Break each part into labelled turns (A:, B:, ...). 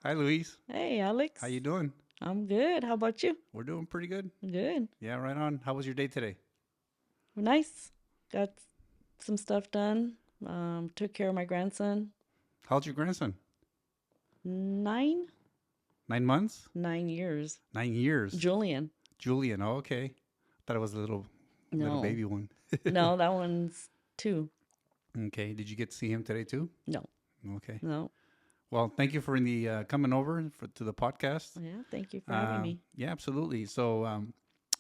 A: Hi, Louise.
B: Hey,
A: How you
B: Alex.
A: doing?
B: I'm good. How about you?
A: We're doing pretty good.
B: Good.
A: Yeah, right on. How was your day today?
B: Nice. Got some stuff done. Took care of my grandson.
A: How's your grandson?
B: Nine?
A: 9 months?
B: 9 years.
A: 9 years.
B: Julian.
A: Julian. Oh, okay. Thought it was a little
B: No.
A: baby one.
B: No, that one's two.
A: Okay. Did you get to see him today too?
B: No.
A: Okay.
B: No.
A: Well, thank you for coming over to the podcast.
B: Yeah, thank you for having me.
A: Yeah, absolutely. So,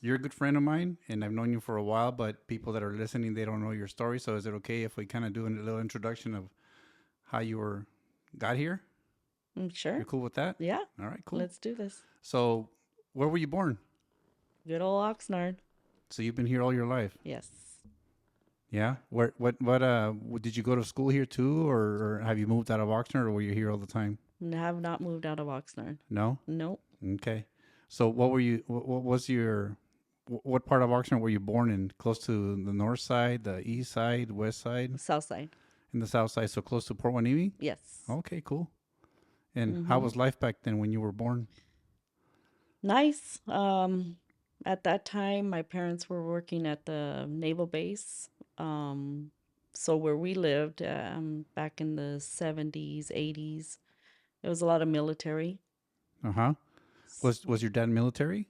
A: you're a good friend of mine, and I've known you for a while. But people that are listening, they don't know your story. So, is it okay if we kind of do a little introduction of how you got here?
B: Sure.
A: You're cool with that?
B: Yeah,
A: All right, cool.
B: let's do this.
A: So, where were you born?
B: Good old Oxnard.
A: So you've been here all your life?
B: Yes.
A: Yeah. Did you go to school here too, or have you moved out of Oxnard, or were you here all the time?
B: Have not moved out of Oxnard.
A: No.
B: Nope.
A: Okay. So what were you? What was your? What part of Oxnard were you born in? Close to the north side, the east side, west side,
B: South side.
A: and the south side. So close to Port Hueneme.
B: Yes.
A: Okay, cool. And how
B: Mm-hmm.
A: was life back then when you were born?
B: Nice. At that time, my parents were working at the naval base. Um, so where we lived, back in the 70s, 80s, it was a lot of military.
A: Uh huh.
B: S-
A: Was your dad military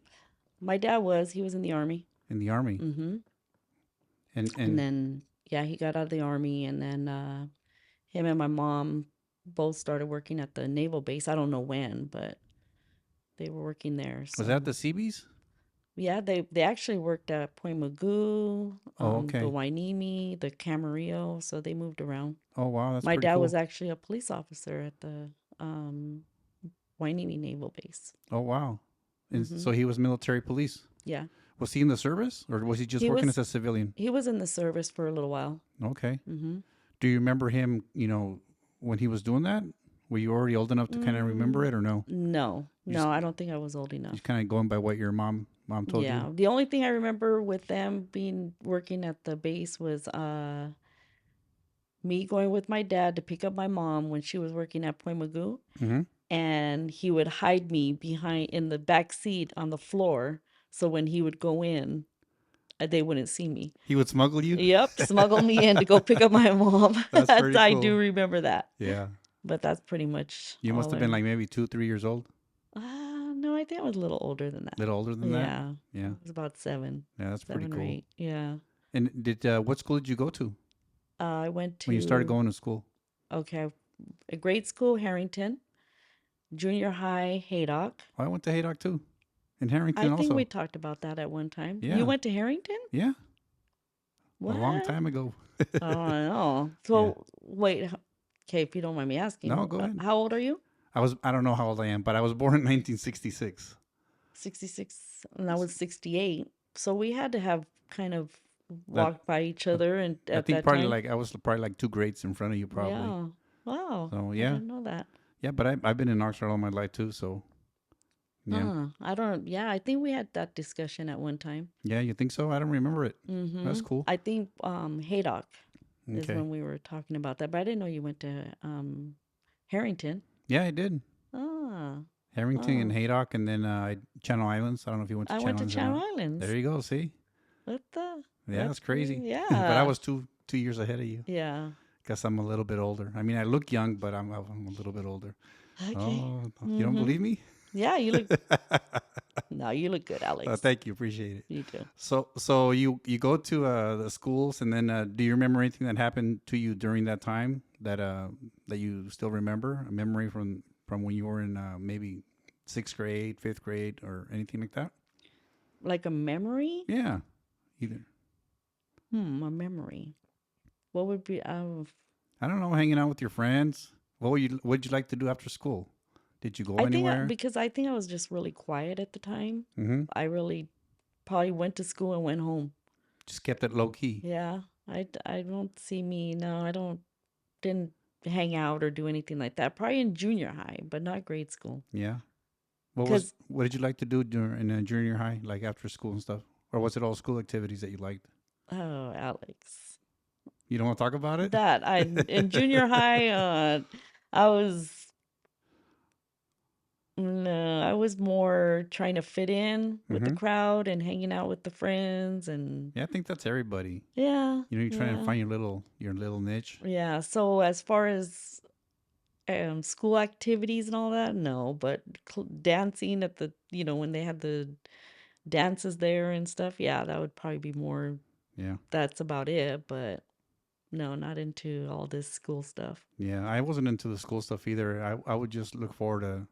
B: My dad he was in the army.
A: in the army?
B: Mm-hmm.
A: And
B: And
A: and
B: then, yeah, he got out of the army, and then him and my mom both started working at the naval base. I don't know when, but they were working there.
A: was that
B: So
A: the Seabees?
B: yeah, they actually worked at Point Mugu,
A: Oh,
B: the
A: okay.
B: Wainimi, the Camarillo, so they moved around.
A: Oh, wow, that's
B: My
A: pretty
B: dad was
A: cool.
B: actually a police officer at the um Wainimi Naval Base.
A: Oh, wow. And
B: Hmm.
A: so he was military police.
B: Yeah,
A: Was he in the service or was he just
B: he
A: working as
B: was
A: a civilian?
B: he was in the service for a little while.
A: Okay.
B: Hmm.
A: Do you remember him, when he was doing that? Were you already old enough to kind of remember
B: Mm,
A: it or no?
B: no,
A: You just
B: no, I don't think I was old enough.
A: just kind of going by what your mom told you?
B: Yeah, the only thing I remember with them being working at the base was me going with my dad to pick up my mom when she was working at Point Mugu,
A: Mm-hmm.
B: and he would hide me behind in the back seat on the floor, so when he would go in, they wouldn't see me.
A: He would smuggle you?
B: Yep, smuggle me in to go pick up my mom.
A: That's pretty
B: I do
A: cool.
B: remember that,
A: Yeah.
B: but that's pretty much
A: You must
B: all
A: have been
B: I.
A: like maybe 2, 3 years old.
B: No, I think I was a little older than
A: A
B: that.
A: little older than that?
B: Yeah, I
A: Yeah.
B: was about seven,
A: Yeah, that's pretty
B: 7 or 8.
A: cool.
B: Yeah,
A: And what school did you go to
B: I went
A: when you started
B: to,
A: going to school?
B: okay, a grade school, Harrington, junior high, Haydock.
A: Oh, I went to Haydock too. In
B: I
A: Harrington
B: think we
A: also.
B: talked about that at one time. You
A: Yeah.
B: went to Harrington?
A: Yeah. A long
B: What?
A: time ago.
B: I don't know.
A: Yeah.
B: So wait, okay, if you don't mind me
A: No,
B: asking,
A: go ahead.
B: how old are you?
A: I don't know how old I am, but I was born in 1966.
B: 66, and I was 68. So we had to have kind of
A: That
B: walked by each
A: I
B: other and
A: I
B: at
A: think
B: that
A: probably
B: time.
A: like I was probably like 2 grades in front of you probably.
B: Yeah. Wow.
A: So
B: I
A: yeah,
B: didn't know that.
A: yeah. But I've been in Oxford all my life too. So yeah,
B: I don't, yeah, I think we had that discussion at one time.
A: yeah. You think so? I don't remember it. That's cool.
B: I think Haydock is
A: Okay.
B: when we were talking about that, but I didn't know you went to Harrington.
A: Yeah, I did.
B: Ah,
A: Harrington and
B: oh,
A: Haydock, and then Channel Islands. I don't know if you went to
B: I went
A: Channel
B: to
A: Islands or
B: Channel
A: not.
B: Islands.
A: There you go. See,
B: What the?
A: yeah,
B: That's
A: that's crazy. But I
B: yeah,
A: was 2 years ahead of you.
B: yeah.
A: Guess I'm a little bit older. I mean, I look young, but I'm a little bit older.
B: Okay.
A: Oh, you don't
B: Mm-hmm.
A: believe me?
B: Yeah, you look. No, you look good, Alex.
A: Thank you, appreciate it.
B: You do.
A: So you go to the schools, and then do you remember anything that happened to you during that time that you still remember? A memory from when you were in maybe sixth grade, fifth grade, or anything like that?
B: Like a memory?
A: Yeah, either.
B: A memory. What would be?
A: I don't know, hanging out with your friends. What'd you like to do after school? Did you go
B: I think
A: anywhere?
B: because I think I was just really quiet at the time.
A: Mm-hmm.
B: I really probably went to school and went home.
A: Just kept it low key.
B: Yeah, I don't see me. No, I don't. Didn't hang out or do anything like that. Probably in junior high, but not grade school.
A: Yeah.
B: Because
A: What did you like to do during in junior high, like after school and stuff, or was it all school activities that you liked?
B: oh, Alex,
A: You don't want to talk about it?
B: that I in junior high, I was No, I was more trying to fit in with the
A: Mm-hmm.
B: crowd and hanging out with the friends and
A: Yeah, I think that's everybody.
B: yeah,
A: You know, you're trying to
B: yeah.
A: find your little niche.
B: Yeah, so as far as school activities and all that, no, but dancing at the, when they had the dances there and stuff, yeah, that would probably be more,
A: Yeah.
B: that's about it, but no, not into all this school stuff.
A: Yeah, I wasn't into the school stuff either. I would just look forward to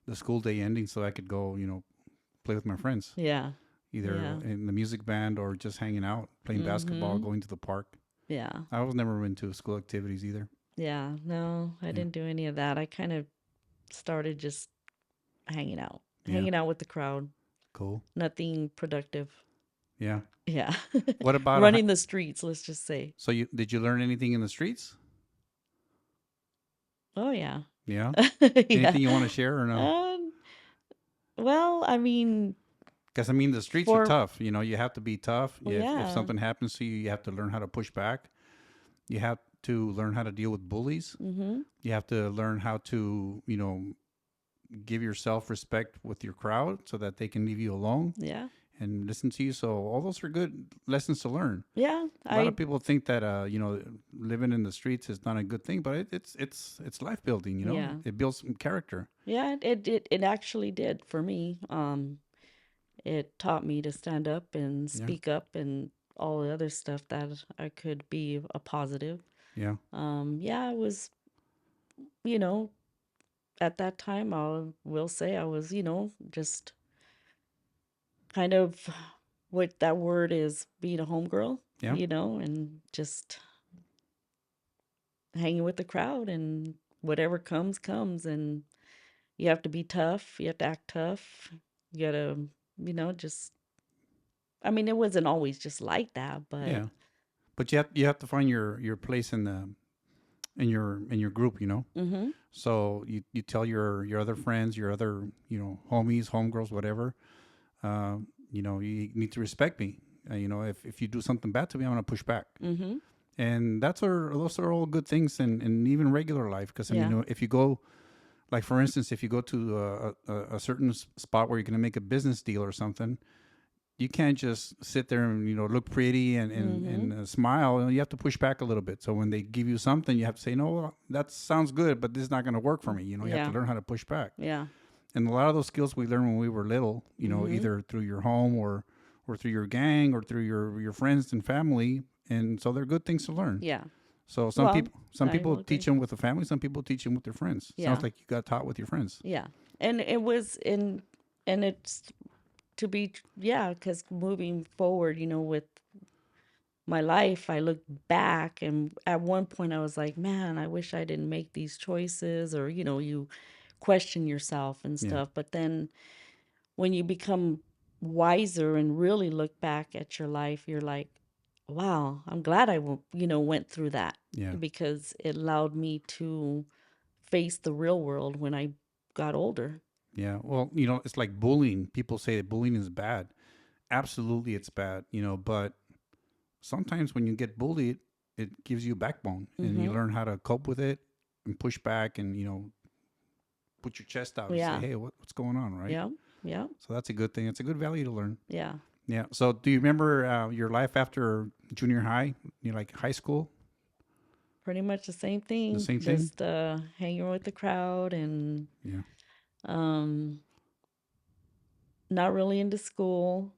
A: the school day ending so I could go, play with my friends,
B: Yeah.
A: either
B: Yeah.
A: in the music band or just hanging out, playing basketball,
B: Mm-hmm.
A: going to the park.
B: Yeah.
A: I was never into school activities either.
B: Yeah. No, I
A: Yeah,
B: didn't do any of that. I kind of started just
A: yeah,
B: hanging out with the crowd.
A: cool.
B: Nothing productive.
A: Yeah.
B: Yeah.
A: What about
B: Running the streets, let's just say.
A: so you did you learn anything in the streets?
B: Oh, yeah.
A: Yeah.
B: Yeah.
A: Anything you want to share or no?
B: Um, well, I mean,
A: Because I mean, the streets are
B: for,
A: tough. You know, you have to be tough.
B: well,
A: If
B: yeah.
A: something happens to you, you have to learn how to push back. You have to learn how to deal with bullies.
B: Mm-hmm.
A: You have to learn how to, give yourself respect with your crowd so that they can leave you alone
B: Yeah.
A: and listen to you. So all those are good lessons to learn.
B: Yeah.
A: A lot of people think that living in the streets is not a good thing, but it's life building.
B: Yeah.
A: It builds some character.
B: Yeah, it actually did for me. It taught me to stand up and
A: Yeah,
B: speak up and all the other stuff that I could be a positive.
A: yeah,
B: Yeah, I was, you know, at that time, will say I was, just kind of what that word is, being a homegirl,
A: yeah,
B: and just hanging with the crowd and whatever comes, comes. And you have to be tough. You have to act tough. You gotta, just, I mean, it wasn't always just like that, but
A: yeah. But you have to find your place in your group.
B: mm-hmm.
A: So you tell your other friends, your other homies, homegirls, whatever. You need to respect me. If you do something bad to me, I'm gonna push back.
B: Mm-hmm.
A: And those are all good things in even regular life. Because I mean,
B: Yeah.
A: if you go, like for instance, if you go to a certain spot where you're gonna make a business deal or something, you can't just sit there and look pretty
B: Mm-hmm.
A: and smile. You have to push back a little bit. So when they give you something, you have to say, no, that sounds good, but this is not going to work for me. You have to
B: Yeah.
A: learn how to push back.
B: Yeah.
A: And a lot of those skills we learned when we were little,
B: Mm-hmm.
A: either through your home or through your gang or through your friends and family. And so they're good things to learn.
B: Yeah.
A: So
B: Well,
A: some
B: I
A: people
B: will
A: teach
B: agree.
A: them with the family, some people teach them with their friends. Sounds
B: Yeah.
A: like you got taught with your friends.
B: Yeah. And it was in, and it's to be, yeah, because moving forward, with my life, I look back and at one point I was like, man, I wish I didn't make these choices, or, you question yourself and
A: Yeah,
B: stuff. But then when you become wiser and really look back at your life, you're like, wow, I'm glad went through that
A: yeah,
B: because it allowed me to face the real world when I got older.
A: yeah. Well, it's like bullying. People say that bullying is bad. Absolutely, it's bad. But sometimes when you get bullied, it gives you a backbone, and you
B: Mm-hmm.
A: learn how to cope with it and push back, and put your chest out and say,
B: Yeah.
A: "Hey, what's going on?" Right.
B: Yeah. Yeah.
A: So that's a good thing. It's a good value to learn.
B: Yeah.
A: Yeah. So do you remember your life after junior high? Like high school,
B: Pretty much the same
A: the
B: thing.
A: same thing?
B: Just hanging with the crowd and
A: Yeah.
B: um not really into school.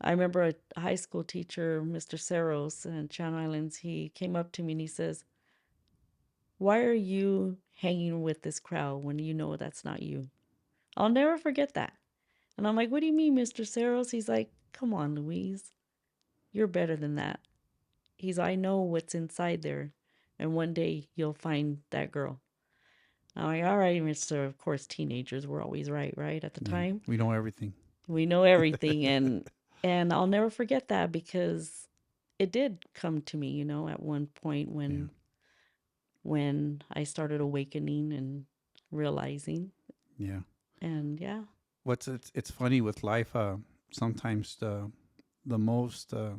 B: I remember a high school teacher, Mr. Saros in Channel Islands, he came up to me and he says, "Why are you hanging with this crowd when you know that's not you?" I'll never forget that. And I'm like, "What do you mean, Mr. Saros?" He's like, "Come on, Louise. You're better than that." I know what's inside there. And one day you'll find that girl. I'm like, all right, Mr. Of course, teenagers were always right, right? At the
A: Yeah.
B: time.
A: We know everything.
B: We know everything. And I'll never forget that because it did come to me, at one point
A: Yeah.
B: when I started awakening and realizing.
A: Yeah.
B: And yeah.
A: It's funny with life. Sometimes the most uh,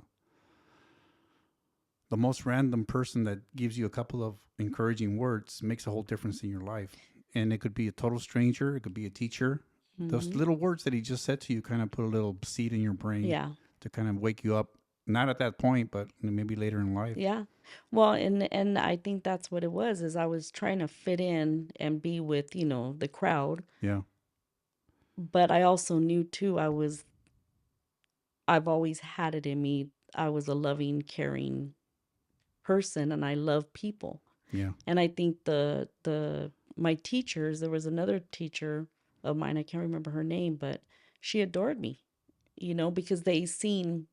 A: the most random person that gives you a couple of encouraging words makes a whole difference in your life. and it could be a total stranger, it could be a teacher. Those
B: Hmm.
A: little words that he just said to you kind of put a little seed in your brain
B: Yeah.
A: to kind of wake you up. Not at that point, but maybe later in life.
B: Yeah. Well, and I think that's what it was, is I was trying to fit in and be with, the crowd,
A: Yeah,
B: but I also knew too I've always had it in me. I was a loving, caring person and I love people.
A: yeah.
B: And I think the my teachers, there was another teacher of mine, I can't remember her name, but she adored me, because they seen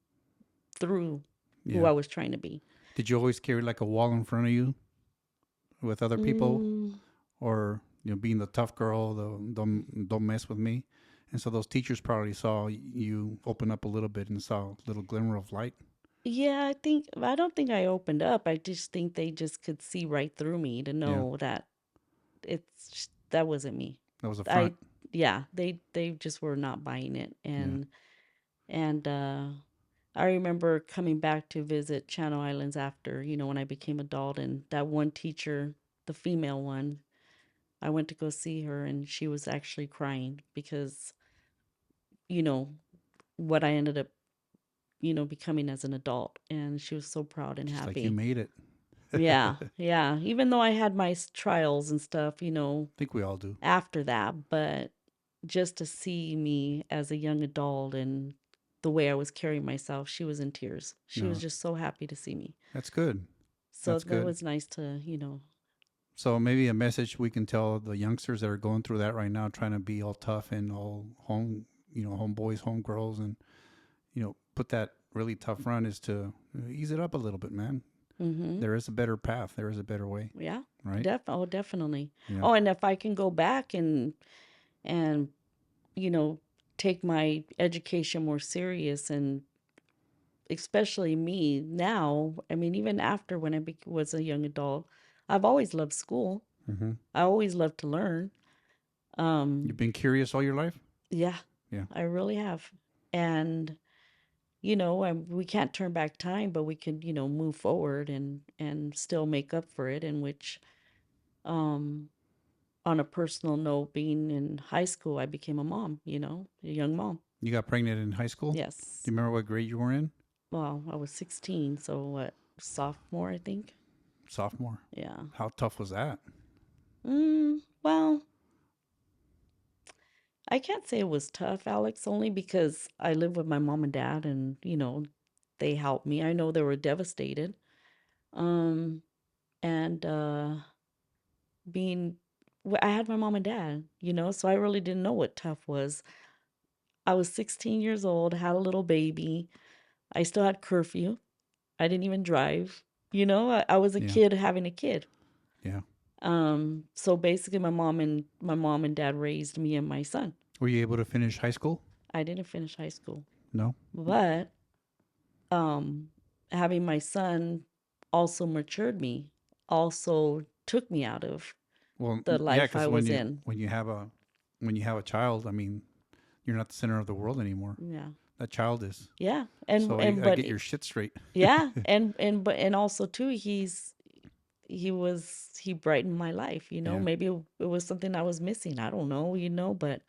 B: through who
A: Yeah.
B: I was trying to be.
A: Did you always carry like a wall in front of you with other people,
B: Mm,
A: or being the tough girl, the don't mess with me? And so those teachers probably saw you open up a little bit and saw a little glimmer of light.
B: yeah, I don't think I opened up. I just think they just could see right through me to
A: Yeah,
B: know that that wasn't me.
A: that was a front.
B: I Yeah, they just were not buying it.
A: Yeah,
B: And I remember coming back to visit Channel Islands after, when I became adult, and that one teacher, the female one, I went to go see her and she was actually crying because, you know, what I ended up, becoming as an adult, and she was so proud and
A: just like you
B: happy.
A: made it.
B: Yeah,
A: I
B: yeah. Even though I had my trials and stuff,
A: think we all do.
B: after that, but just to see me as a young adult and the way I was carrying myself, she was in tears. She was
A: No,
B: just so happy to see me.
A: that's good.
B: So
A: That's
B: that
A: good.
B: was nice to.
A: So maybe a message we can tell the youngsters that are going through that right now, trying to be all tough and all home, homeboys, homegirls, and put that really tough run is to ease it up a little bit, man.
B: Mm-hmm.
A: There is a better path. There is a better way,
B: Yeah.
A: right?
B: Definitely.
A: Yeah,
B: Oh, and if I can go back and you know take my education more serious, and especially me now, I mean, even after when was a young adult, I've always loved school.
A: hmm
B: I always loved to learn.
A: You've
B: Um,
A: been curious all your life.
B: yeah,
A: Yeah,
B: I really have. And we can't turn back time, but we can, move forward and still make up for it. In which, um, on a personal note, being in high school, I became a mom. A young mom.
A: you got pregnant in high school. Do
B: Yes.
A: you remember what grade you were in?
B: Well, I was 16, so what, sophomore, I think.
A: Sophomore.
B: Yeah.
A: How tough was that?
B: Well, I can't say it was tough, Alex, only because I live with my mom and dad, and they helped me. I know they were devastated. Um, and being, I had my mom and dad, so I really didn't know what tough was. I was 16 years old, had a little baby. I still had curfew. I didn't even drive. I was a
A: Yeah,
B: kid having a kid.
A: yeah.
B: So basically my mom and dad raised me and my son.
A: Were you able to finish high school?
B: I didn't finish high school,
A: No.
B: but um having my son also matured me, also took me out of
A: Well,
B: the
A: yeah,
B: life I
A: because
B: was in.
A: when you have a child, I mean, you're not the center of the world anymore.
B: Yeah.
A: That child is.
B: Yeah. And
A: So you
B: and
A: gotta
B: but
A: get your shit straight.
B: yeah, and also too, he brightened my life,
A: Yeah,
B: maybe it was something I was missing. I don't know, but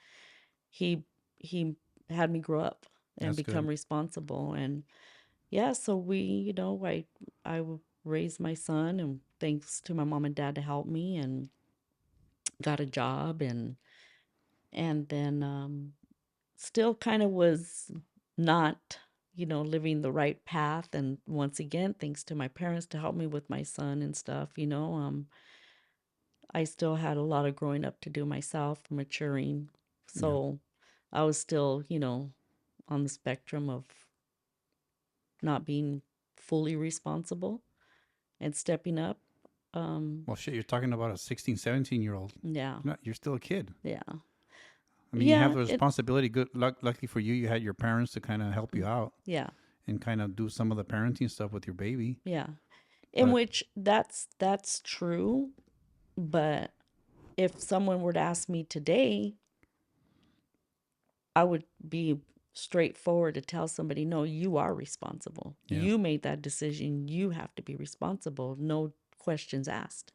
B: he he had me grow up and
A: that's
B: become
A: good.
B: responsible. And yeah, so I raised my son, and thanks to my mom and dad to help me, and got a job, and then still kind of was not living the right path. And once again, thanks to my parents to help me with my son and stuff, I still had a lot of growing up to do myself, maturing.
A: Yeah.
B: So I was still, on the spectrum of not being fully responsible and stepping up. Um,
A: Well, shit, you're talking about a 16, 17-year-old.
B: yeah,
A: You're still a kid.
B: yeah,
A: I mean, you have
B: yeah,
A: the responsibility. Good luck. Lucky for you, you had your parents to kind of help you out
B: yeah,
A: and kind of do some of the parenting stuff with your baby.
B: yeah. In
A: But
B: which that's true, but if someone were to ask me today, I would be straightforward to tell somebody, no, you are responsible.
A: yeah,
B: You made that decision. You have to be responsible. No questions asked.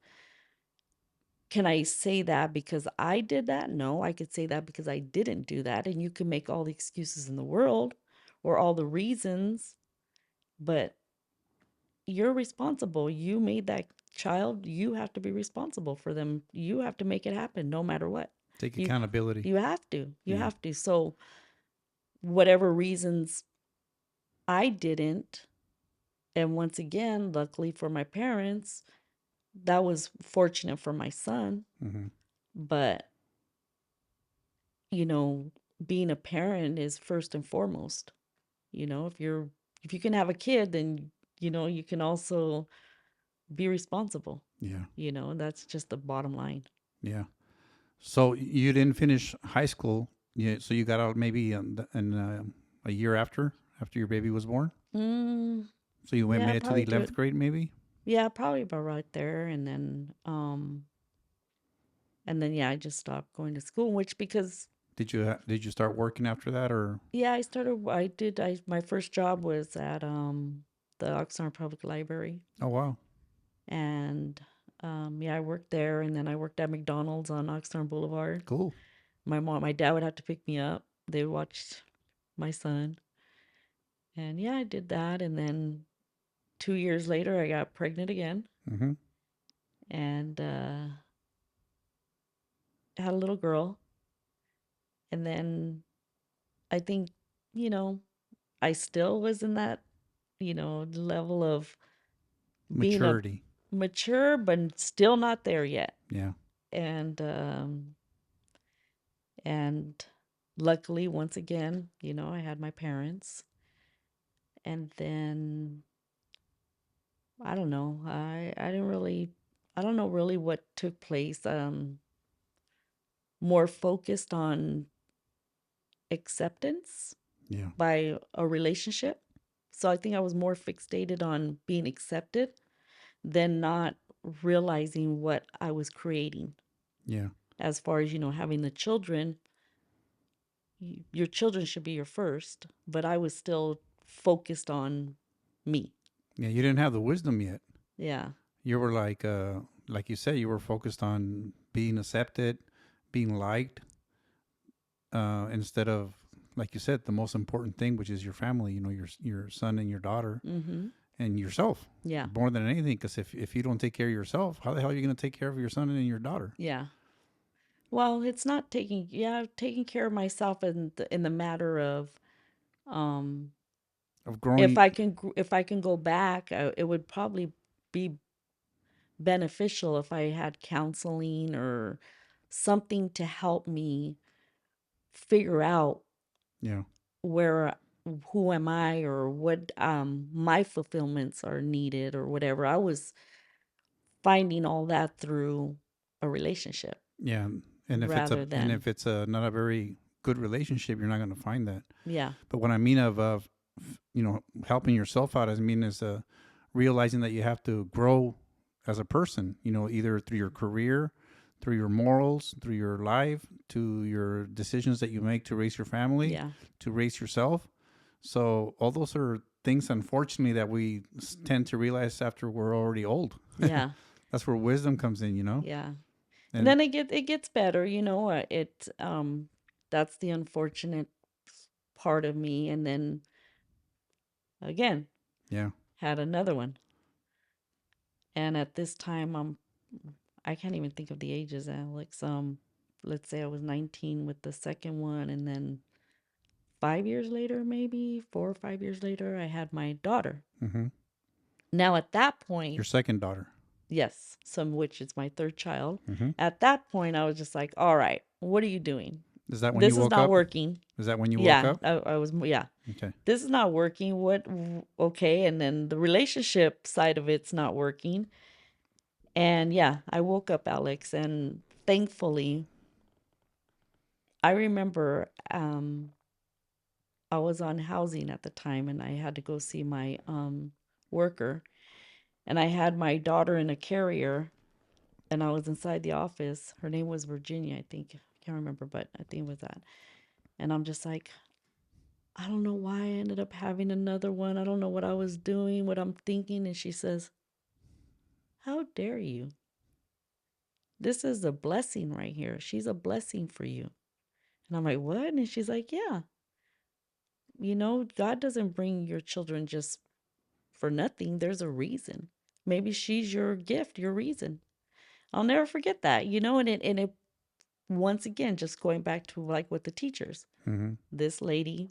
B: can I say that because I did that? No, I could say that because I didn't do that. And you can make all the excuses in the world or all the reasons, but you're responsible. You made that child. You have to be responsible for them. You have to make it happen no matter what.
A: Take
B: You
A: accountability.
B: you have to. You
A: Yeah.
B: have to. So whatever reasons I didn't, and once again, luckily for my parents, that was fortunate for my son,
A: Mm-hmm.
B: but you know, being a parent is first and foremost. If you can have a kid, then you can also be responsible.
A: Yeah.
B: That's just the bottom line.
A: Yeah. So you didn't finish high school. Yeah. So you got out maybe a year after your baby was born.
B: Mm,
A: So you went
B: yeah,
A: made it to the
B: probably do it.
A: 11th grade, maybe.
B: Yeah, probably about right there, and then yeah, I just stopped going to school, which because
A: Did you start working after that, or?
B: yeah, my first job was at the Oxnard Public Library,
A: Oh wow,
B: and yeah, I worked there, and then I worked at McDonald's on Oxnard Boulevard.
A: cool.
B: My dad would have to pick me up. They would watch my son, and yeah, I did that, and then 2 years later, I got pregnant again,
A: Mm-hmm.
B: and had a little girl, and then I think you know I still was in that level of being a
A: Maturity.
B: mature, but still not there yet.
A: Yeah.
B: And and luckily, once again, I had my parents, and then I don't know. I didn't really. I don't know really what took place. More focused on acceptance
A: Yeah.
B: by a relationship. So I think I was more fixated on being accepted than not realizing what I was creating.
A: Yeah.
B: As far as, having the children, your children should be your first, but I was still focused on me.
A: Yeah. You didn't have the wisdom yet.
B: Yeah.
A: You were like you said, you were focused on being accepted, being liked, instead of, like you said, the most important thing, which is your family. Your son and your daughter
B: Mhm.
A: and yourself,
B: Yeah.
A: more than anything. Because if you don't take care of yourself, how the hell are you going to take care of your son and your daughter?
B: Yeah. Well, it's not taking care of myself in the matter of um
A: Of
B: if
A: growing.
B: I can go back, it would probably be beneficial if I had counseling or something to help me figure out
A: Yeah.
B: where who am I or what my fulfillments are needed or whatever. I was finding all that through a relationship
A: Yeah. And if it's a
B: rather
A: and
B: than
A: if it's a not a very good relationship, you're not going to find that.
B: yeah.
A: But what I mean helping yourself out, is realizing that you have to grow as a person. Either through your career, through your morals, through your life, to your decisions that you make to raise your family,
B: Yeah.
A: to raise yourself. So all those are things, unfortunately, that we tend to realize after we're already old.
B: Yeah.
A: That's where wisdom comes in.
B: Yeah. And
A: And
B: then it gets better, that's the unfortunate part of me, and then again
A: yeah,
B: had another one. And at this time, I can't even think of the ages, Alex. Let's say I was 19 with the second one, and then 5 years later, maybe 4 or 5 years later, I had my daughter.
A: hmm
B: Now at that
A: your
B: point,
A: second daughter.
B: yes, some which is my third child.
A: hmm
B: At that point, I was just like, all right, what are you doing?
A: Is that when you
B: This is
A: woke
B: not
A: up?
B: working.
A: Is that when you woke
B: Yeah,
A: up?
B: I was, yeah,
A: Okay.
B: this is not working. Okay. And then the relationship side of it's not working. And yeah, I woke up, Alex, and thankfully, I remember I was on housing at the time and I had to go see my worker, and I had my daughter in a carrier, and I was inside the office. Her name was Virginia, I think. I can't remember, but I think it was that. And I'm just like, I don't know why I ended up having another one. I don't know what I was doing, what I'm thinking. And she says, how dare you? This is a blessing right here. She's a blessing for you. And I'm like, what? And she's like, yeah, God doesn't bring your children just for nothing. There's a reason. Maybe she's your gift, your reason. I'll never forget that, and it once again, just going back to like with the teachers,
A: Mm-hmm.
B: this lady,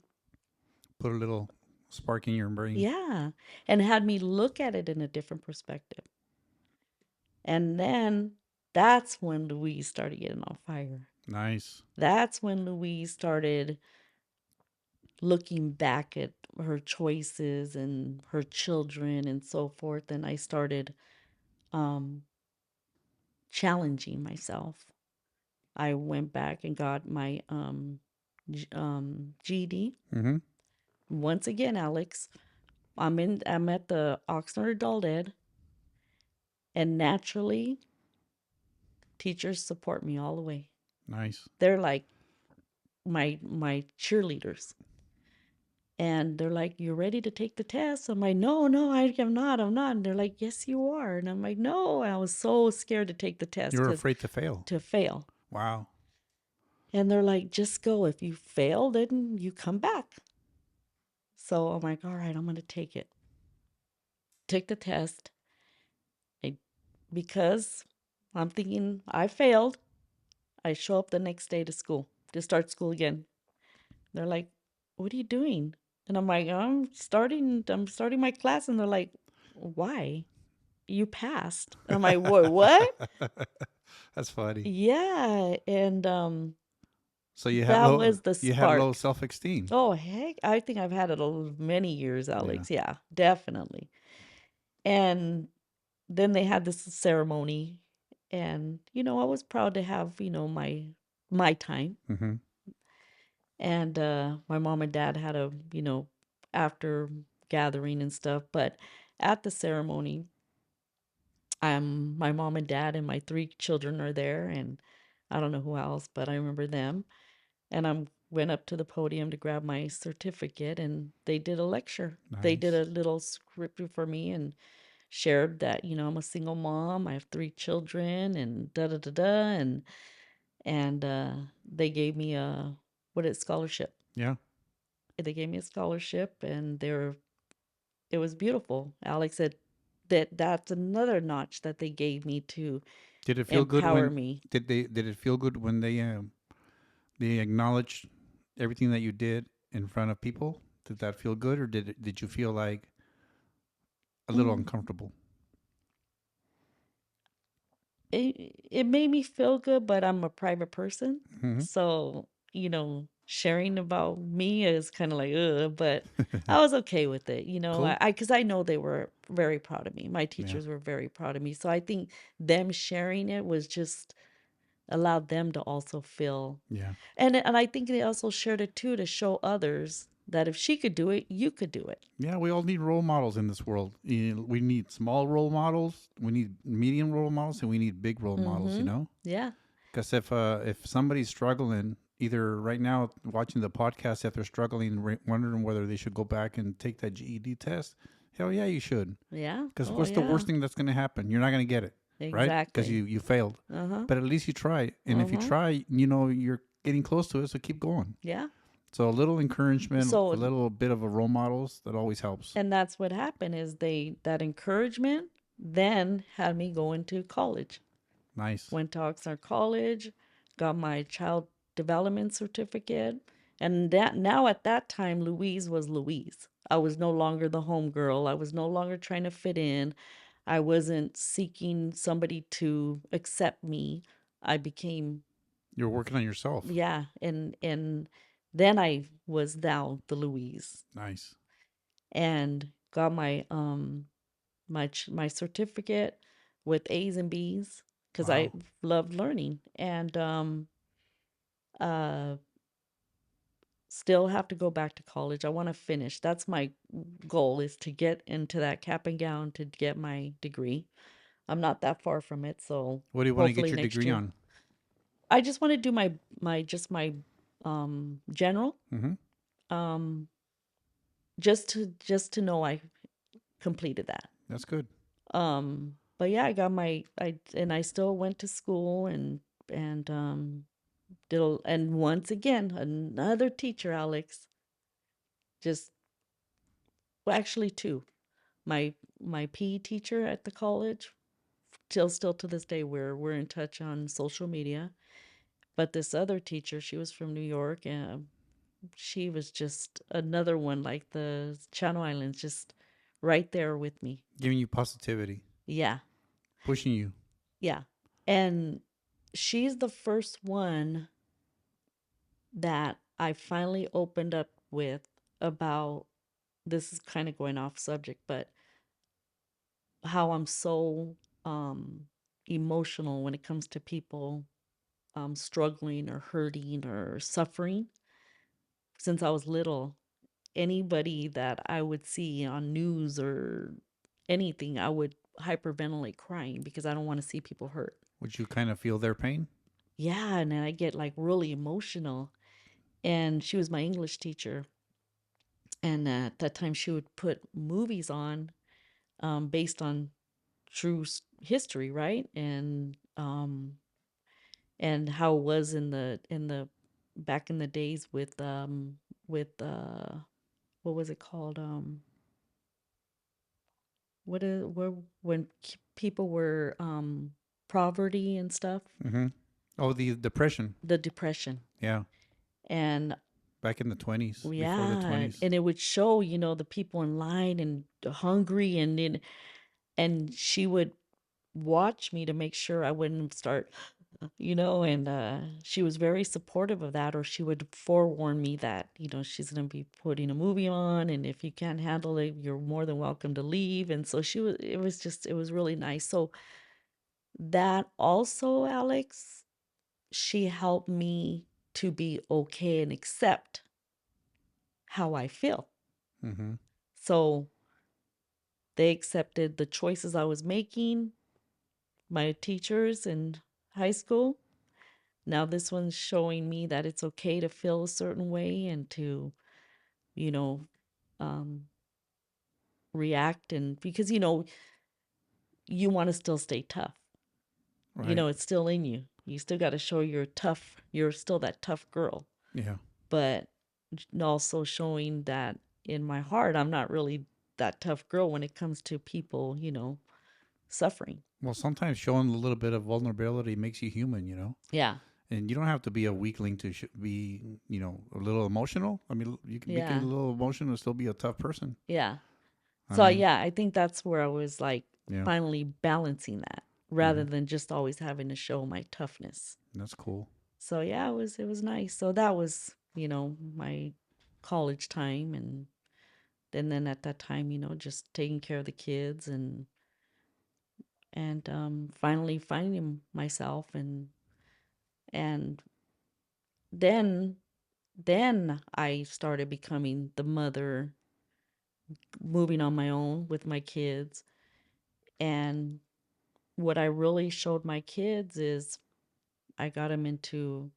A: Put a little spark in your brain.
B: yeah, and had me look at it in a different perspective. And then that's when Louise started getting on fire.
A: Nice.
B: That's when Louise started looking back at her choices and her children and so forth. And I started um, challenging myself. I went back and got my GED.
A: Mm-hmm.
B: Once again, Alex, I'm at the Oxnard Adult Ed, and naturally, teachers support me all the way.
A: Nice.
B: They're like my cheerleaders. And they're like, "You're ready to take the test?" I'm like, "No, no, I'm not. I'm not." And they're like, "Yes, you are." And I'm like, "No." And I was so scared to take the test
A: You're
B: because
A: afraid to fail.
B: to fail.
A: Wow.
B: And they're like, "Just go. If you fail, then you come back." So I'm like, "All right, I'm going to take it." Take the test. I, because I'm thinking I failed. I show up the next day to school, to start school again. They're like, "What are you doing?" And I'm like, I'm starting my class." And they're like, "Why? You passed." And I'm like, what?"
A: That's funny.
B: Yeah. And
A: So
B: that was the
A: you had low
B: spark.
A: self-esteem.
B: Oh, heck. I think I've had it many years,
A: Yeah.
B: Alex. Yeah, definitely. And then they had this ceremony. And, I was proud to have, my time.
A: Mm-hmm.
B: And my mom and dad had a, after gathering and stuff. But at the ceremony, my mom and dad and my three children are there, and I don't know who else, but I remember them. And I went up to the podium to grab my certificate, and they did a lecture. They did
A: Nice.
B: a little script for me and shared that, I'm a single mom, I have three children, and da da da da, and they gave me a scholarship.
A: Yeah.
B: They gave me a scholarship, and it was beautiful. Alex said that's another notch that they gave me to
A: Did it feel good
B: empower
A: when
B: me.
A: did it feel good when they acknowledged everything that you did in front of people? Did that feel good, or did you feel like a little
B: Mm,
A: uncomfortable?
B: it made me feel good, but I'm a private person.
A: Mm-hmm.
B: So, sharing about me is kind of like, but I was okay with it,
A: Cool.
B: because I know they were very proud of me. My
A: Yeah.
B: teachers were very proud of me. So I think them sharing it was just allowed them to also feel,
A: Yeah.
B: and I think they also shared it too to show others that if she could do it, you could do it.
A: Yeah, we all need role models in this world. We need small role models, we need medium role models, and we need big role models.
B: Mm-hmm. Yeah.
A: Because if somebody's struggling, either right now watching the podcast, if they're struggling, wondering whether they should go back and take that GED test, hell yeah, you should.
B: Yeah.
A: Because
B: Oh,
A: what's the
B: yeah.
A: worst thing that's going to happen? You're not going to get it, right? Because
B: Exactly.
A: you failed.
B: Uh-huh.
A: But at least you tried, and if you
B: Uh-huh.
A: try, you're getting close to it. So keep going.
B: Yeah.
A: So a little encouragement, a
B: So,
A: little bit of a role models that always helps.
B: and that's what happened is that encouragement then had me going to college.
A: Nice.
B: Went to Oxnard College, got my child development certificate, and that now at that time Louise was Louise. I was no longer the homegirl. I was no longer trying to fit in. I wasn't seeking somebody to accept me. I became,
A: You're working on yourself.
B: yeah, and then I was now the Louise,
A: Nice.
B: and got my certificate with A's and B's because I
A: Wow.
B: loved learning, and uh still have to go back to college. I want to finish. That's my goal, is to get into that cap and gown to get my degree. I'm not that far from it, so
A: What do you want to get
B: hopefully
A: your
B: next
A: degree
B: year.
A: on?
B: I just want to do my general,
A: Mm-hmm.
B: um just to know I completed that.
A: That's good.
B: But yeah, I got my I still went to school and and once again another teacher, Alex, just well, actually two. My PE teacher at the college, still to this day we're in touch on social media. But this other teacher, she was from New York, and she was just another one like the Channel Islands, just right there with me.
A: Giving you positivity,
B: Yeah,
A: pushing you.
B: yeah. And she's the first one that I finally opened up with about, this is kind of going off subject, but how I'm so um emotional when it comes to people struggling or hurting or suffering. Since I was little, anybody that I would see on news or anything, I would hyperventilate crying because I don't want to see people hurt.
A: Would you kind of feel their pain?
B: Yeah, and then I get like really emotional. And she was my English teacher. And at that time, she would put movies on based on true history, right? And how it was in the back in the days with what was it called, what is where when people were poverty and stuff,
A: Mm-hmm. Oh, the depression.
B: the depression.
A: Yeah,
B: And
A: back in the 20s, before the
B: yeah,
A: 20s.
B: and it would show, the people in line and hungry, and she would watch me to make sure I wouldn't start, and she was very supportive of that, or she would forewarn me that, she's going to be putting a movie on, and if you can't handle it, you're more than welcome to leave. And so it was really nice. So that also, Alex, she helped me to be okay and accept how I feel.
A: Mm-hmm.
B: So they accepted the choices I was making, my teachers in high school. Now this one's showing me that it's okay to feel a certain way and to, you know, um, react. And because, you want to still stay tough.
A: Right.
B: It's still in you. You still got to show you're tough. You're still that tough girl.
A: Yeah.
B: But also showing that in my heart, I'm not really that tough girl when it comes to people, suffering.
A: Well, sometimes showing a little bit of vulnerability makes you human,
B: Yeah.
A: And you don't have to be a weakling to be, a little emotional. I mean, you can be a
B: Yeah.
A: little emotional and still be a tough person.
B: Yeah.
A: I
B: So
A: mean,
B: yeah, I think that's where I was like
A: yeah.
B: finally balancing that rather
A: Mm-hmm.
B: than just always having to show my toughness.
A: That's cool.
B: So yeah, it was nice. So that was, my college time, and then at that time, just taking care of the kids and finally finding myself, and then then I started becoming the mother, moving on my own with my kids. And what I really showed my kids is I got them into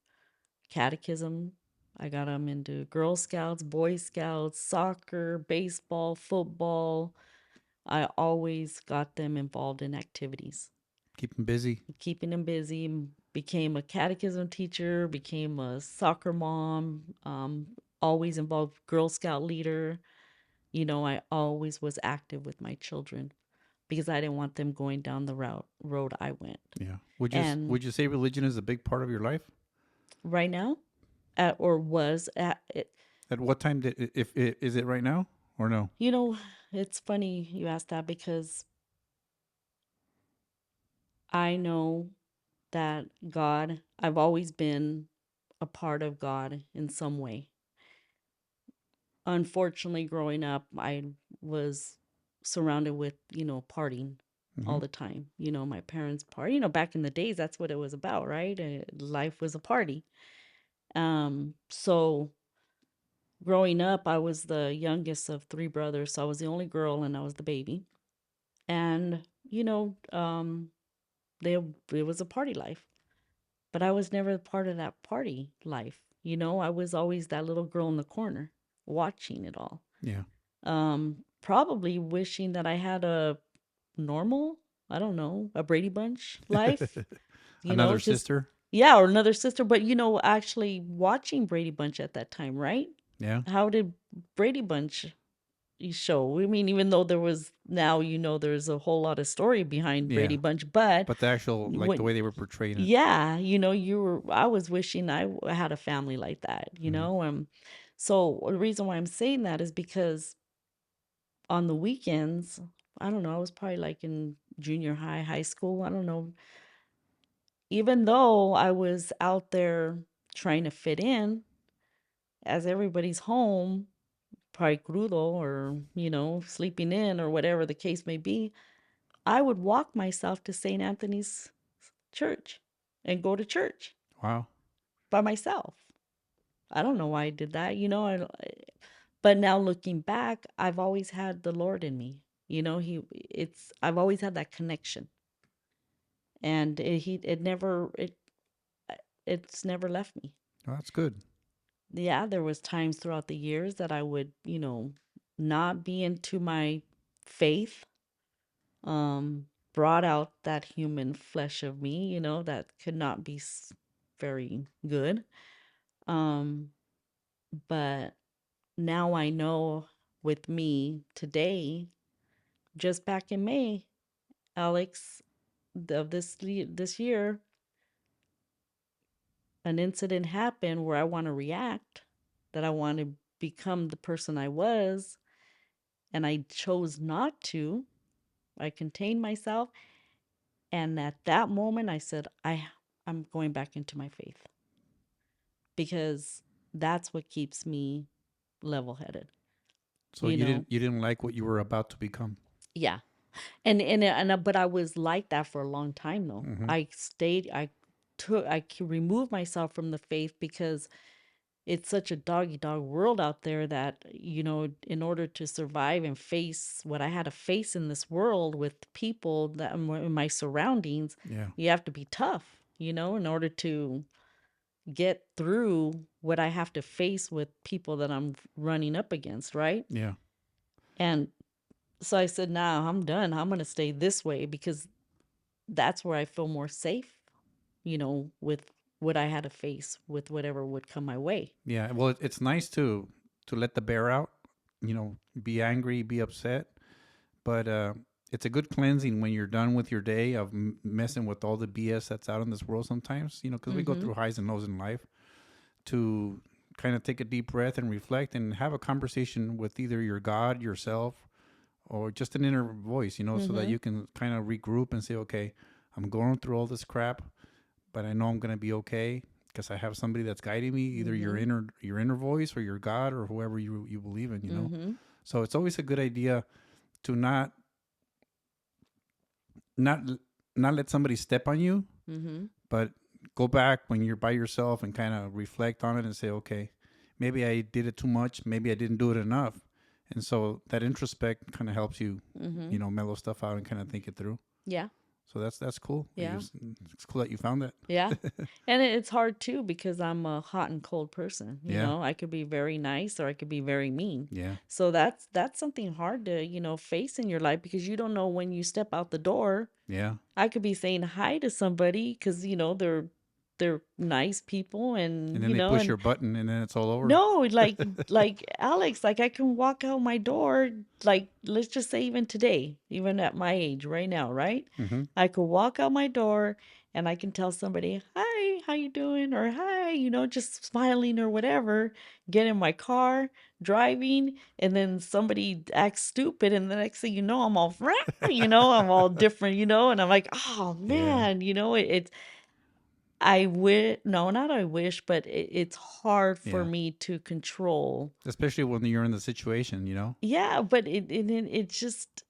B: catechism. I got them into Girl Scouts, Boy Scouts, soccer, baseball, football. I always got them involved in activities,
A: Keep them busy.
B: keeping them busy. Became a catechism teacher, became a soccer mom, always involved Girl Scout leader. I always was active with my children because I didn't want them going down the road I went.
A: Yeah.
B: And
A: Would you say religion is a big part of your life?
B: right now, or was at it,
A: At what time did if is it right now or no?
B: you know, it's funny you asked that because I know that God, I've always been a part of God in some way. Unfortunately, growing up, I was surrounded with, partying
A: Mm-hmm.
B: all the time. My parents party. Back in the days, that's what it was about, right? Life was a party. So growing up, I was the youngest of three brothers, so I was the only girl and I was the baby. And they it was a party life, but I was never part of that party life. I was always that little girl in the corner watching it all.
A: Yeah.
B: Probably wishing that I had a normal. I don't know, a Brady Bunch life,
A: Another
B: just,
A: sister.
B: yeah, or another sister. But, actually watching Brady Bunch at that time, right?
A: Yeah.
B: How did Brady Bunch show? I mean, even though there was now, there's a whole lot of story behind Brady
A: Yeah.
B: Bunch, but
A: But the actual, like the
B: when,
A: way they were portraying it.
B: yeah, I was wishing had a family like that,
A: Hmm.
B: so the reason why I'm saying that is because on the weekends, I don't know, I was probably like in junior high, high school, I don't know, even though I was out there trying to fit in as everybody's home, probably crudo or, sleeping in or whatever the case may be, I would walk myself to St. Anthony's church and go to church
A: Wow.
B: by myself. I don't know why I did that, but now looking back, I've always had the Lord in me. I've always had that connection, and it's never left me.
A: Well, that's good.
B: Yeah, there was times throughout the years that I would, not be into my faith, brought out that human flesh of me, that could not be very good. Um, but now I know with me today, just back in May, Alex, of this year, an incident happened where I want to react, that I want to become the person I was, and I chose not to. I contained myself, and at that moment, I said, I'm going back into my faith because that's what keeps me level-headed.
A: So
B: You know,
A: you didn't like what you were about to become.
B: yeah, and but I was like that for a long time though.
A: Hmm.
B: I removed myself from the faith because it's such a doggy dog world out there that, in order to survive and face what I had to face in this world with people that in my surroundings,
A: Yeah.
B: you have to be tough, in order to get through what I have to face with people that I'm running up against, right?
A: Yeah.
B: And so I said, nah, I'm done. I'm going to stay this way because that's where I feel more safe, with what I had to face with whatever would come my way.
A: Yeah. Well, it's nice to let the bear out. Be angry, be upset, but it's a good cleansing when you're done with your day of messing with all the BS that's out in this world. Sometimes, because we go
B: Mm-hmm.
A: through highs and lows in life. To kind of take a deep breath and reflect and have a conversation with either your God, yourself, or just an inner voice, so that
B: Mm-hmm.
A: you can kind of regroup and say, okay, I'm going through all this crap, but I know I'm going to be okay because I have somebody that's guiding me, either
B: Mm-hmm.
A: your inner voice or your God or whoever you believe in.
B: Mm-hmm.
A: So it's always a good idea to not not let somebody step on you,
B: Mm-hmm.
A: but go back when you're by yourself and kind of reflect on it and say, okay, maybe I did it too much, maybe I didn't do it enough, and so that introspect kind of helps you,
B: Mm-hmm.
A: mellow stuff out and kind of think it through.
B: Yeah.
A: So that's cool.
B: Yeah.
A: It's cool that you found that.
B: Yeah. And it's hard too because I'm a hot and cold person,
A: Yeah,
B: I could be very nice or I could be very mean.
A: yeah,
B: So that's something hard to, face in your life because you don't know when you step out the door.
A: yeah.
B: I could be saying hi to somebody because, they're nice people
A: And
B: and,
A: then they push
B: and
A: your button, and then it's all over.
B: no, like Alex, like I can walk out my door, like let's just say even today, even at my age right now, right?
A: Mm-hmm.
B: I could walk out my door and I can tell somebody, "Hi, how you doing?" or "Hi," just smiling or whatever. Get in my car, driving, and then somebody acts stupid and the next thing you know, I'm all, I'm all different, and I'm like, "Oh
A: Yeah.
B: man, it's I wish, no, not I wish, but it's hard for
A: Yeah.
B: me to control.
A: Especially when you're in the situation.
B: Yeah, but it's just,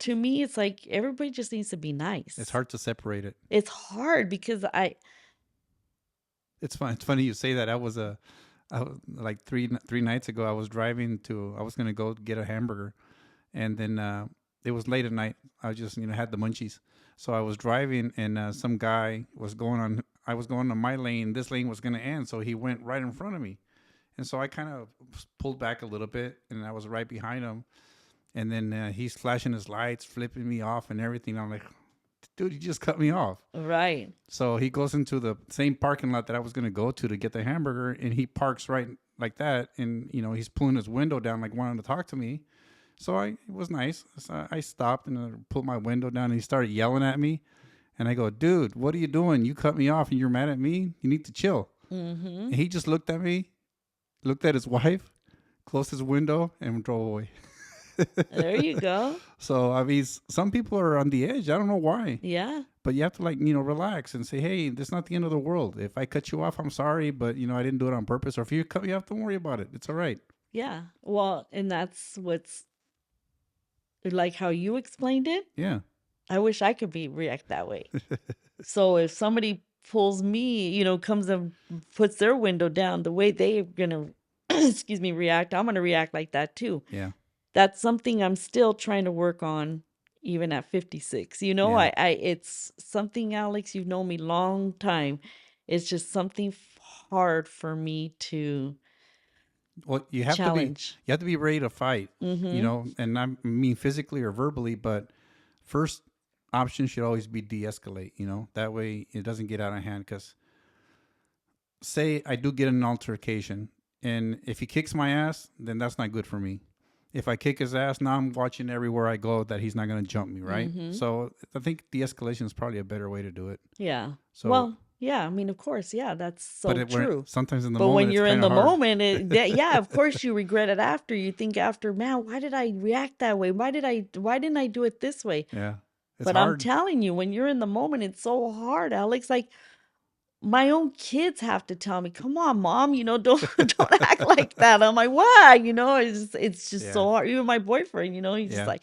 B: to me, it's like everybody just needs to be
A: It's
B: nice.
A: hard to separate it.
B: It's hard because
A: It's fun. It's funny you say that. Like three nights ago. I was gonna go get a hamburger, and then it was late at night. I just had the munchies, so I was driving, and some guy was going on. I was going on my lane. This lane was gonna end, so he went right in front of me, and so I kind of pulled back a little bit, and I was right behind him. and then he's flashing his lights, flipping me off, and everything. I'm like, dude, you just cut me off.
B: Right.
A: So he goes into the same parking lot that I was gonna go to get the hamburger, and he parks right like that, and he's pulling his window down, like wanting to talk to me. So it was nice. So I stopped and I put my window down, and he started yelling at me, and I go, dude, what are you doing? You cut me off, and you're mad at me. You need to chill.
B: Mm-hmm.
A: And he just looked at me, looked at his wife, closed his window, and drove away.
B: There you go.
A: So I mean, some people are on the edge. I don't know why.
B: Yeah.
A: But you have to relax and say, hey, this is not the end of the world. If I cut you off, I'm sorry, but I didn't do it on purpose. Or if you cut me off, don't worry about it. It's all right.
B: Yeah. Well, and that's what's like how you explained it.
A: Yeah.
B: I wish I could be react that way. So if somebody pulls me, comes and puts their window down, the way they're gonna, excuse me, react, I'm gonna react like that too.
A: Yeah.
B: That's something I'm still trying to work on, even at 56.
A: Yeah.
B: It's something, Alex. You've known me long time. It's just something hard for me to
A: Well,
B: challenge.
A: you have to be ready to fight,
B: Mm-hmm.
A: and I mean physically or verbally, but first option should always be de-escalate, that way it doesn't get out of hand. Because say I do get in an altercation, and if he kicks my ass, then that's not good for me. If I kick his ass, now I'm watching everywhere I go that he's not going to jump me, right?
B: Mm-hmm.
A: So I think de-escalation is probably a better way to do it.
B: Yeah.
A: So,
B: Well, yeah. I mean, of course, yeah. That's
A: but
B: so true.
A: sometimes in the
B: But when
A: moment it's
B: you're in
A: kind
B: the
A: of hard.
B: moment, yeah, of course you regret it after. You think after, man, why did I react that way? Why didn't I do it this way?
A: Yeah, it's
B: But I'm
A: hard.
B: telling you, when you're in the moment, it's so hard, Alex. Like my own kids have to tell me, "Come on, mom, don't act like that." I'm like, "Why?" It's just
A: Yeah,
B: so hard. Even my boyfriend, he's just
A: yeah,
B: like,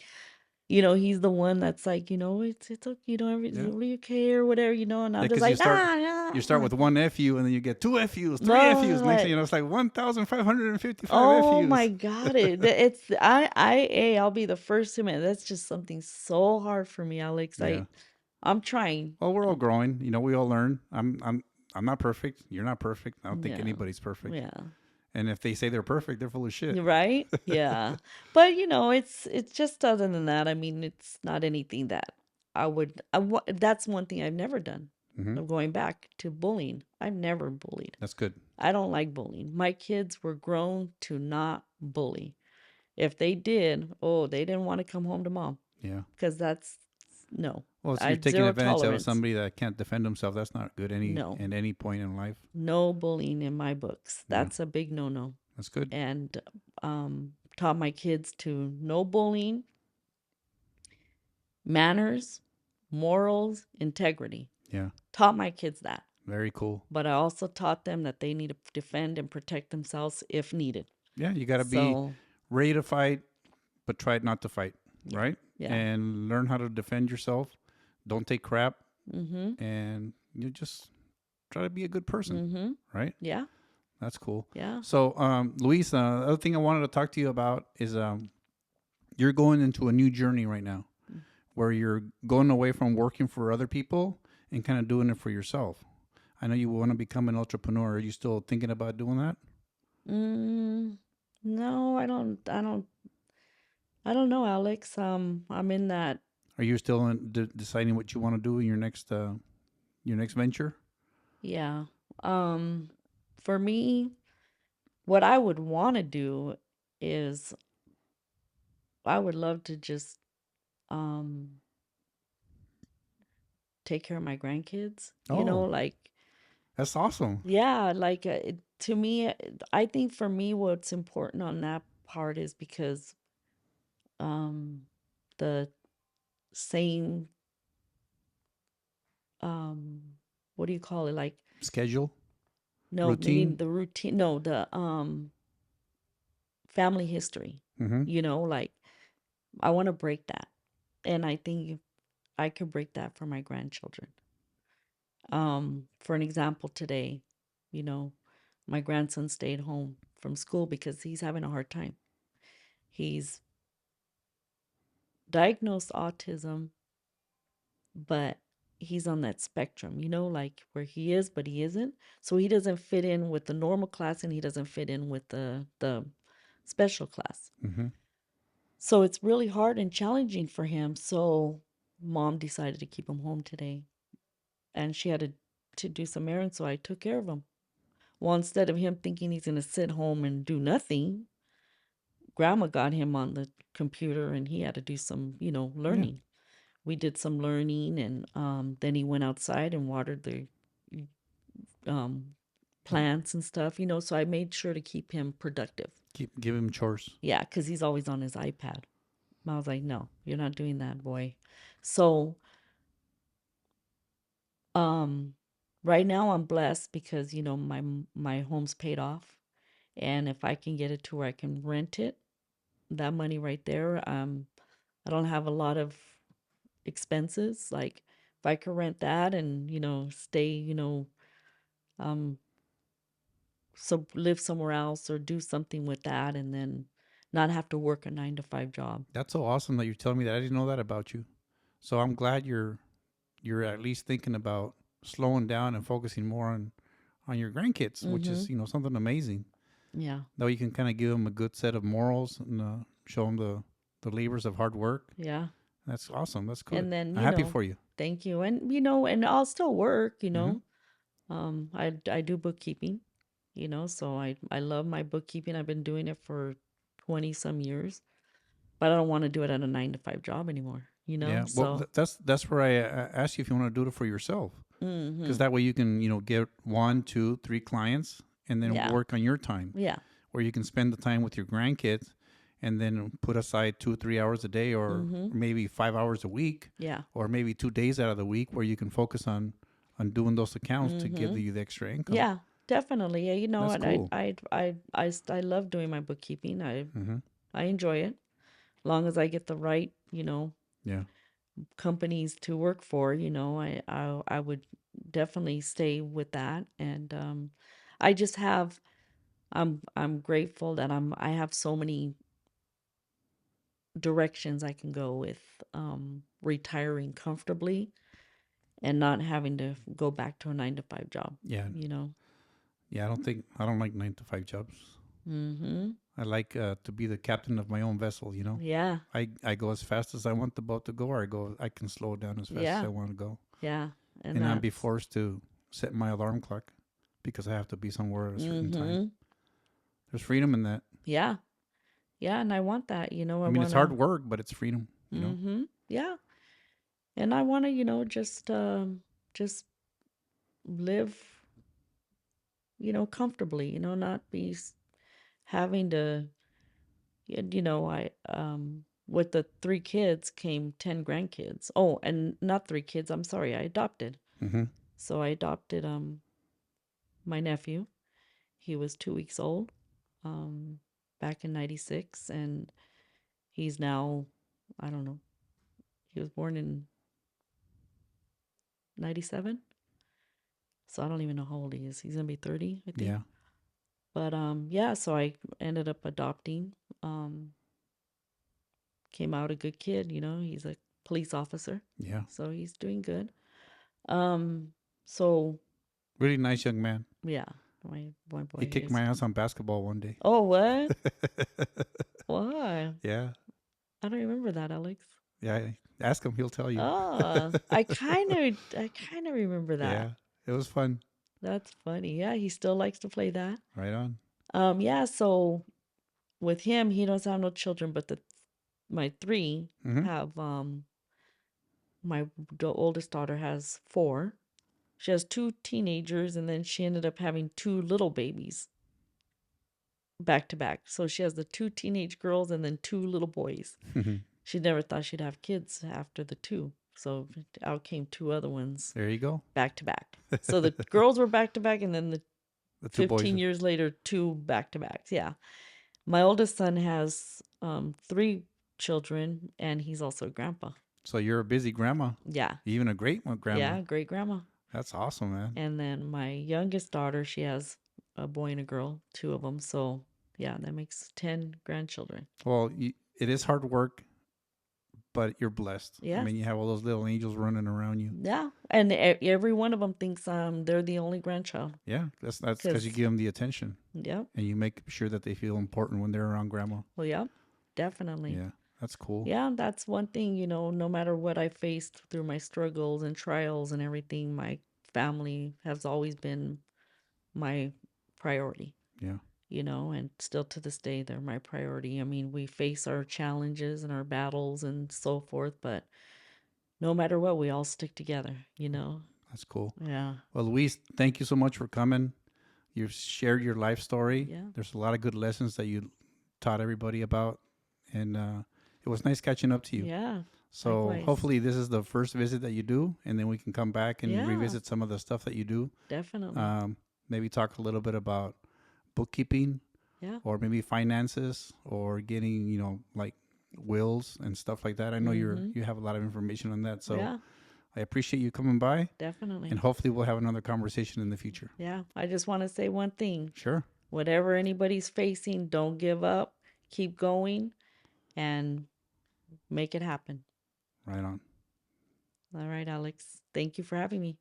B: he's the one that's like, it's okay,
A: yeah.
B: everything okay or whatever, and I'm just
A: Because
B: like,
A: you start with one FU, and then you get two FUs, three
B: no,
A: FUs. Next thing
B: like,
A: you know, it's like 1,555
B: oh my
A: FUs.
B: God, I'll be the first to admit that's just something so hard for me, Alex.
A: Yeah.
B: I'm trying.
A: Well, we're all growing. We all learn. I'm not perfect. You're not perfect. I don't think
B: Yeah,
A: anybody's perfect.
B: yeah.
A: And if they say they're perfect, they're full of shit.
B: Right? Yeah. But it's just other than that, I mean, it's not anything that that's one thing I've never done.
A: Hmm.
B: I'm going back to bullying. I've never bullied.
A: That's good.
B: I don't like bullying. My kids were grown to not bully. If they did, oh, they didn't want to come home to mom
A: Yeah.
B: because that's no.
A: Well, so
B: I
A: you're
B: had
A: taking
B: zero
A: advantage of
B: tolerance.
A: somebody that can't defend himself. That's not good
B: No.
A: at any point in life.
B: No bullying in my books.
A: Yeah.
B: That's a big no-no.
A: That's good.
B: And taught my kids to no bullying, manners, morals, integrity.
A: Yeah.
B: Taught my kids that.
A: Very cool.
B: But I also taught them that they need to defend and protect themselves if needed.
A: Yeah, you got to be
B: So,
A: ready to fight, but try not to fight,
B: yeah.
A: right?
B: Yeah.
A: And learn how to defend yourself. Don't take crap,
B: Mm-hmm.
A: and you just try to be a good person,
B: Mm-hmm.
A: right?
B: Yeah.
A: That's cool.
B: Yeah.
A: So, Luis, the other thing I wanted to talk to you about is you're going into a new journey right now, where you're going away from working for other people and kind of doing it for yourself. I know you want to become an entrepreneur. Are you still thinking about doing that?
B: No, I don't know, Alex. I'm in that.
A: Are you still deciding what you want to do in your next venture?
B: Yeah. For me, what I would want to do is I would love to just um take care of my grandkids,
A: Oh,
B: like
A: that's awesome.
B: yeah, like to me, I think for me what's important on that part is because um the same um what do you call it, like
A: Schedule,
B: no, meaning
A: routine.
B: the routine, no, the family history,
A: Mm-hmm.
B: like I want to break that, and I think I could break that for my grandchildren. For an example, today, you know, my grandson stayed home from school because he's having a hard time. He's diagnosed autism, but he's on that spectrum, like where he is, but he isn't. So he doesn't fit in with the normal class and he doesn't fit in with the special class.
A: Mm-hmm.
B: So it's really hard and challenging for him. So mom decided to keep him home today, and she had to do some errands, so I took care of him. Well, instead of him thinking he's going to sit home and do nothing, grandma got him on the computer and he had to do some,
A: Yeah.
B: learning. We did some learning, and then he went outside and watered the um, plants and stuff, so I made sure to keep him productive.
A: Give him chores.
B: Yeah, because he's always on his iPad. I was like, no, you're not doing that, boy. So um, right now I'm blessed because, my home's paid off. And if I can get it to where I can rent it, that money right there, I don't have a lot of expenses. Like if I could rent that and, stay, um, so live somewhere else or do something with that and then not have to work a 9 to 5 job.
A: That's so awesome that you're telling me that. I didn't know that about you. So I'm glad you're at least thinking about slowing down and focusing more on your grandkids, which
B: Mm-hmm.
A: is something amazing.
B: Yeah.
A: That way you can kind of give them a good set of morals and show them the labors of hard work.
B: Yeah.
A: That's awesome. That's good.
B: And then,
A: I'm happy for you.
B: thank you. And, and I'll still work,
A: Mm-hmm.
B: I do bookkeeping, so I love my bookkeeping. I've been doing it for 20 some years, but I don't want to do it at a 9 to 5 job anymore,
A: Yeah. Well,
B: so.
A: that's where I asked you if you want to do it for yourself, because
B: Mm-hmm.
A: that way you can get 1, 2, 3 clients and then
B: Yeah.
A: work on your time,
B: Yeah.
A: where you can spend the time with your grandkids, and then put aside 2 or 3 hours a day, or
B: Mm-hmm.
A: maybe 5 hours a week,
B: Yeah.
A: or maybe 2 days out of the week, where you can focus on doing those accounts to give
B: Mm-hmm.
A: you the extra income.
B: Yeah, definitely. Yeah,
A: That's
B: and
A: cool.
B: I love doing my bookkeeping.
A: Mm-hmm.
B: I enjoy it. Long as I get the right,
A: Yeah.
B: companies to work for, I would definitely stay with that. And I just have I'm grateful that I have so many directions I can go with retiring comfortably and not having to go back to a 9 to 5 job,
A: Yeah.
B: you know.
A: Yeah. I don't like 9 to 5 jobs.
B: Mm-hmm.
A: I like to be the captain of my own vessel.
B: Yeah.
A: I go as fast as I want the boat to go, or I can slow it down as fast as
B: Yeah.
A: I want to go,
B: Yeah. And
A: and not be
B: that's
A: forced to set my alarm clock because I have to be somewhere at a certain time.
B: mm-hmm.
A: There's freedom in that.
B: Yeah. Yeah, and I want that, I
A: I mean, it's
B: want
A: hard
B: to
A: work, but it's freedom.
B: mm-hmm. Yeah. And I want to, just live, comfortably, not be having to I with the 3 kids came 10 grandkids. Oh, and not 3 kids, I'm sorry, I adopted.
A: Mm-hmm.
B: So I adopted my nephew. He was 2 weeks old um back in 96, and he's now, I don't know. He was born in 97. So I don't even know how old he is. He's going to be 30, I think.
A: Yeah.
B: But yeah, so I ended up adopting. Um Came out a good kid, He's a police officer.
A: Yeah.
B: So he's doing good. Um so
A: Really nice young man.
B: yeah, my
A: He
B: boy
A: kicked
B: is.
A: my ass on basketball one day.
B: Oh, what? Why?
A: Yeah.
B: I don't remember that, Alex.
A: Yeah. Ask him. He'll tell you.
B: Oh, I kind of remember that.
A: Yeah. It was fun.
B: That's funny. Yeah, he still likes to play that.
A: Right on.
B: Yeah, so with him, he doesn't have no children, but my 3
A: Mm-hmm.
B: have the oldest daughter has 4. She has 2 teenagers, and then she ended up having 2 little babies back to back. So she has the 2 teenage girls and then 2 little boys. She never thought she'd have kids after the 2. So out came 2 other ones
A: There you go.
B: back to back. So the girls were back to back, and then the
A: The 2 boys.
B: 15 years later, 2 back to backs. Yeah. My oldest son has 3 children, and he's also a grandpa.
A: So you're a busy grandma.
B: Yeah.
A: Even a great one grandma.
B: Yeah, great grandma.
A: That's awesome, man.
B: And then my youngest daughter, she has a boy and a girl, 2 of them. So yeah, that makes 10 grandchildren.
A: Well, it is hard work, but you're blessed.
B: Yeah.
A: I mean, you have all those little angels running around you.
B: Yeah, and every one of them thinks they're the only grandchild.
A: Yeah, that's because you give them the attention.
B: Yep.
A: And you make sure that they feel important when they're around grandma.
B: Well, yep, definitely.
A: Yeah. That's cool.
B: Yeah, that's one thing, no matter what I faced through my struggles and trials and everything, my family has always been my priority,
A: Yeah,
B: and still to this day, they're my priority. I mean, we face our challenges and our battles and so forth, but no matter what, we all stick together.
A: that's cool.
B: Yeah.
A: Well, Luis, thank you so much for coming. You've shared your life story.
B: Yeah.
A: There's a lot of good lessons that you taught everybody about, and it was nice catching up to you.
B: Yeah.
A: So
B: Likewise.
A: hopefully this is the first visit that you do, and then we can come back and
B: Yeah,
A: revisit some of the stuff that you do.
B: definitely.
A: Um, Maybe talk a little bit about bookkeeping,
B: Yeah.
A: or maybe finances, or getting like wills and stuff like that. I know
B: Mm-hmm.
A: you have a lot of information on that, so
B: Yeah,
A: I appreciate you coming by, and
B: definitely.
A: hopefully we'll have another conversation in the future.
B: Yeah. I just want to say one thing.
A: Sure.
B: Whatever anybody's facing, don't give up. Keep going and make it happen.
A: Right on.
B: All right, Alex. Thank you for having me.